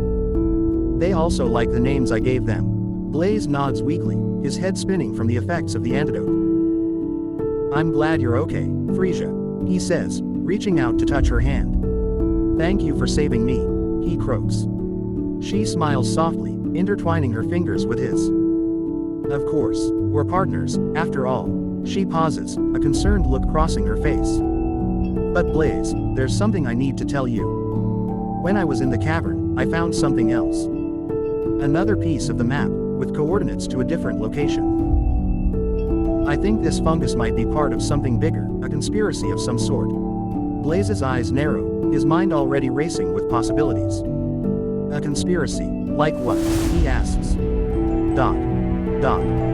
They also like the names I gave them. Blaze nods weakly, his head spinning from the effects of the antidote. I'm glad you're okay, Freesia, he says, reaching out to touch her hand. Thank you for saving me, he croaks. She smiles softly, intertwining her fingers with his. Of course, we're partners, after all. She pauses, a concerned look crossing her face. But Blaze, there's something I need to tell you. When I was in the cavern, I found something else. Another piece of the map, with coordinates to a different location. I think this fungus might be part of something bigger, a conspiracy of some sort. Blaze's eyes narrow, his mind already racing with possibilities. A conspiracy, like what? He asks. Dot. Dot.